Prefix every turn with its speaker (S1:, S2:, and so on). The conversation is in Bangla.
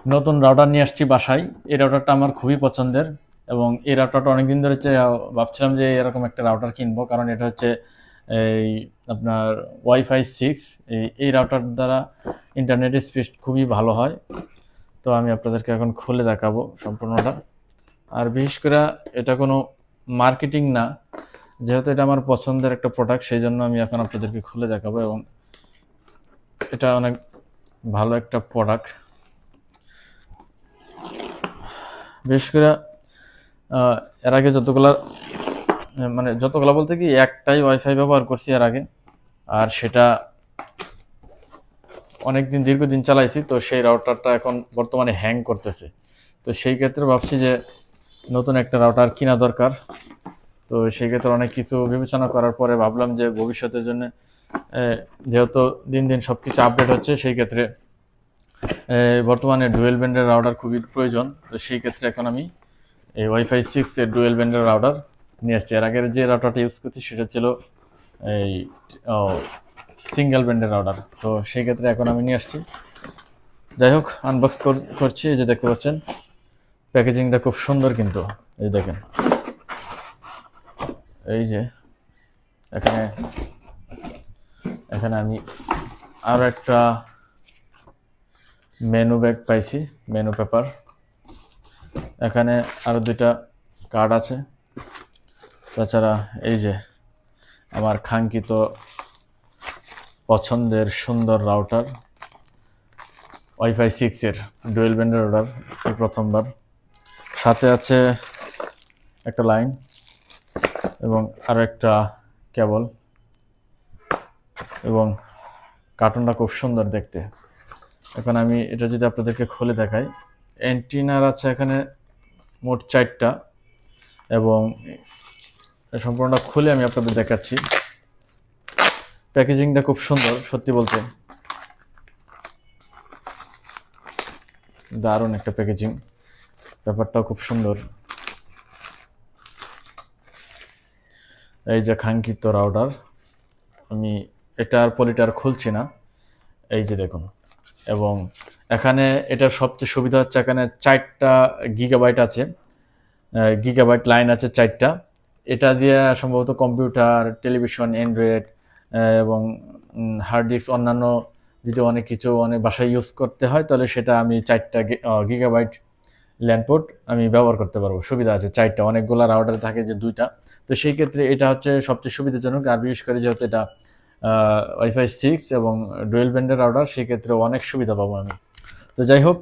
S1: নতুন রাউটার নিয়ে আসছি বাসায়। এই রাউটারটা আমার খুবই পছন্দের এবং এই রাউটারটা অনেকদিন ধরে ভাবছিলাম যে এরকম একটা রাউটার কিনবো, কারণ এটা হচ্ছে এই আপনার ওয়াইফাই 6। এই রাউটার দ্বারা ইন্টারনেট স্পিড খুবই ভালো হয়। তো আমি আপনাদেরকে এখন খুলে দেখাবো সম্পূর্ণটা। আর বিশেষ করে এটা কোনো মার্কেটিং না, যেহেতু এটা আমার পছন্দের একটা প্রোডাক্ট, সেই জন্য আমি এখন আপনাদেরকে খুলে দেখাবো। এবং এটা অনেক ভালো একটা প্রোডাক্ট। বিশেষ করে এর আগে যতগুলা বলতে কি একটাই ওয়াইফাই ব্যবহার করছি এর আগে, আর সেটা অনেকদিন দীর্ঘদিন চালাইছি। তো সেই রাউটারটা এখন বর্তমানে হ্যাং করতেছে। তো সেই ক্ষেত্রে ভাবছি যে নতুন একটা রাউটার কিনা দরকার। তো সেই ক্ষেত্রে অনেক কিছু বিবেচনা করার পরে ভাবলাম যে ভবিষ্যতের জন্য, যেহেতু দিন দিন সব কিছু আপডেট হচ্ছে, সেই ক্ষেত্রে বর্তমানে ডুয়েল ব্যান্ডের রাউটার খুবই প্রয়োজন। তো সেই ক্ষেত্রে এখন আমি এই ওয়াইফাই 6 এর ডুয়েল ব্যান্ডের রাউটার নিয়ে আসছি। এর আগের যে রাউটারটা ইউজ করছি সেটা ছিল এই সিঙ্গেল ব্যান্ডের রাউটার। তো সেই ক্ষেত্রে এখন আমি নিয়ে আসছি। যাই হোক, আনবক্স করছি। এই যে দেখতে পাচ্ছেন, প্যাকেজিংটা খুব সুন্দর কিন্তু। এই দেখেন, এই যে এখানে এখানে আমি আরও একটা মেনু ব্যাগ পাইছি, মেনু পেপার। এখানে আরও দুইটা কার্ড আছে। তাছাড়া এই যে আমার কাঙ্ক্ষিত পছন্দের সুন্দর রাউটার ওয়াইফাই 6 এর ডুয়েল ব্যান্ডের রাউটার, এই প্রথমবার। সাথে আছে একটা লাইন এবং আরও একটা কেবল, এবং কার্টুনটা খুব সুন্দর দেখতে। এখন আমি এটা যদি আপনাদেরকে খুলে দেখাই, অ্যান্টিনার আছে এখানে মোট 4টা, এবং সম্পূর্ণটা খুলে আমি আপনাদের দেখাচ্ছি। প্যাকেজিংটা খুব সুন্দর, সত্যি বলতে দারুণ একটা প্যাকেজিং। ব্যাপারটাও খুব সুন্দর। এই যে কাঙ্ক্ষিত রাউটার, আমি এটার পলিটার খুলছি না, এই যে দেখুন। এবং এখানে এটার সবচেয়ে সুবিধা হচ্ছে এখানে 4টা গিগাবাইট আছে, গিগাবাইট লাইন আছে 4টা। এটা দিয়ে সম্ভবত কম্পিউটার, টেলিভিশন, অ্যান্ড্রয়েড এবং হার্ড ডিস্ক, অন্যান্য যদি অনেক কিছু অনেক বাসায় ইউজ করতে হয়, তাহলে সেটা আমি 4টা গিগাবাইট ল্যান্ডপোর্ট আমি ব্যবহার করতে পারবো। সুবিধা আছে 4টা, অনেকগুলো রাউটার থাকে যে 2টা। তো সেই ক্ষেত্রে এটা হচ্ছে সবচেয়ে সুবিধাজনক। আর বিশেষ করে যেহেতু এটা ওয়াইফাই 6 এবং ডুয়েল ব্যান্ডের রাউটার, সেই ক্ষেত্রে অনেক সুবিধা পাবো আমি। তো যাই হোক,